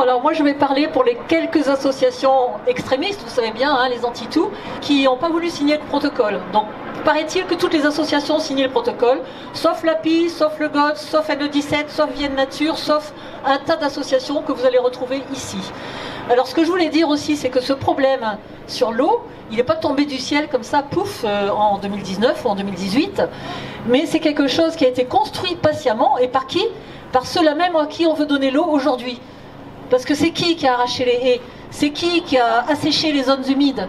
alors moi je vais parler pour les quelques associations extrémistes, vous savez bien, hein, les anti-tout, qui n'ont pas voulu signer le protocole. Donc paraît-il que toutes les associations ont signé le protocole, sauf l'API, sauf le GOTS, sauf NE17, sauf Vienne Nature, sauf un tas d'associations que vous allez retrouver ici. Alors ce que je voulais dire aussi, c'est que ce problème sur l'eau, il n'est pas tombé du ciel comme ça, pouf, en 2019 ou en 2018, mais c'est quelque chose qui a été construit patiemment, et par qui? Par ceux-là même à qui on veut donner l'eau aujourd'hui. Parce que c'est qui a arraché les haies? C'est qui a asséché les zones humides?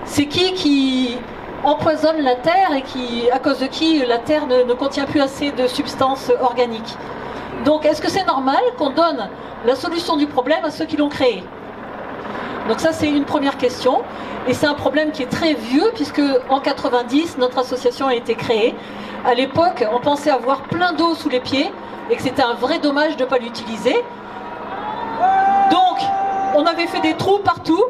C'est qui empoisonne la terre et à cause de qui la terre ne contient plus assez de substances organiques? Donc est-ce que c'est normal qu'on donne la solution du problème à ceux qui l'ont créé? Donc ça c'est une première question, et c'est un problème qui est très vieux, puisque en 90 notre association a été créée. À l'époque on pensait avoir plein d'eau sous les pieds et que c'était un vrai dommage de ne pas l'utiliser. Donc on avait fait des trous partout,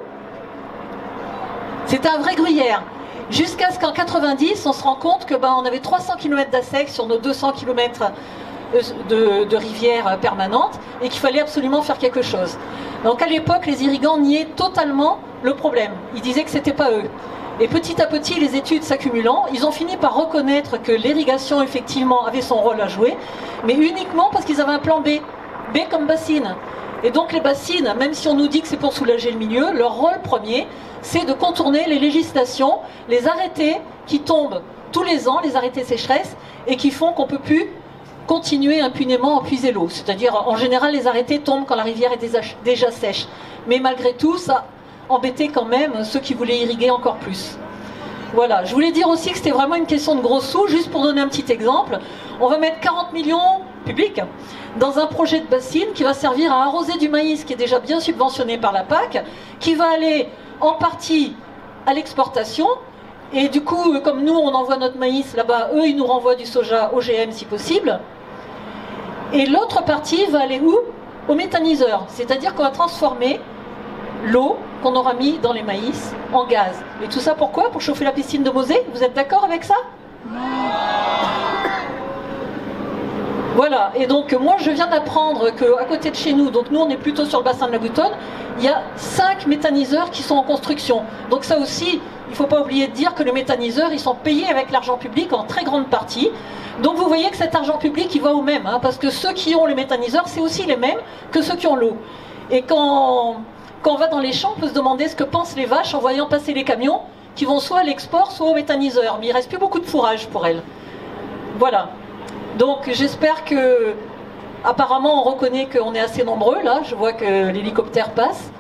c'était un vrai gruyère. Jusqu'à ce qu'en 90, on se rend compte que on avait 300 km d'assec sur nos 200 km de rivières permanentes, et qu'il fallait absolument faire quelque chose. Donc à l'époque, les irrigants niaient totalement le problème. Ils disaient que c'était pas eux. Et petit à petit, les études s'accumulant, ils ont fini par reconnaître que l'irrigation, effectivement, avait son rôle à jouer, mais uniquement parce qu'ils avaient un plan B. B comme bassine. Et donc les bassines, même si on nous dit que c'est pour soulager le milieu, leur rôle premier, c'est de contourner les législations, les arrêtés qui tombent tous les ans, les arrêtés sécheresse, et qui font qu'on ne peut plus continuer impunément à puiser l'eau. C'est-à-dire, en général, les arrêtés tombent quand la rivière est déjà sèche. Mais malgré tout, ça embêtait quand même ceux qui voulaient irriguer encore plus. Voilà, je voulais dire aussi que c'était vraiment une question de gros sous. Juste pour donner un petit exemple, on va mettre 40 millions publics dans un projet de bassine qui va servir à arroser du maïs qui est déjà bien subventionné par la PAC, qui va aller en partie à l'exportation, et du coup, comme nous on envoie notre maïs là-bas, eux ils nous renvoient du soja OGM si possible, et l'autre partie va aller où? Au méthaniseur, c'est-à-dire qu'on va transformer l'eau qu'on aura mis dans les maïs en gaz. Et tout ça pourquoi? Pour chauffer la piscine de Mosée? Vous êtes d'accord avec ça? Voilà, et donc moi je viens d'apprendre qu'à côté de chez nous, donc nous on est plutôt sur le bassin de la Boutonne, il y a 5 méthaniseurs qui sont en construction. Donc ça aussi, il ne faut pas oublier de dire que les méthaniseurs, ils sont payés avec l'argent public en très grande partie. Donc vous voyez que cet argent public, il va au même, hein, parce que ceux qui ont les méthaniseurs, c'est aussi les mêmes que ceux qui ont l'eau. Et quand on va dans les champs, on peut se demander ce que pensent les vaches en voyant passer les camions qui vont soit à l'export, soit au méthaniseur. Mais il ne reste plus beaucoup de fourrage pour elles. Voilà. Donc j'espère que, apparemment on reconnaît qu'on est assez nombreux, là, je vois que l'hélicoptère passe.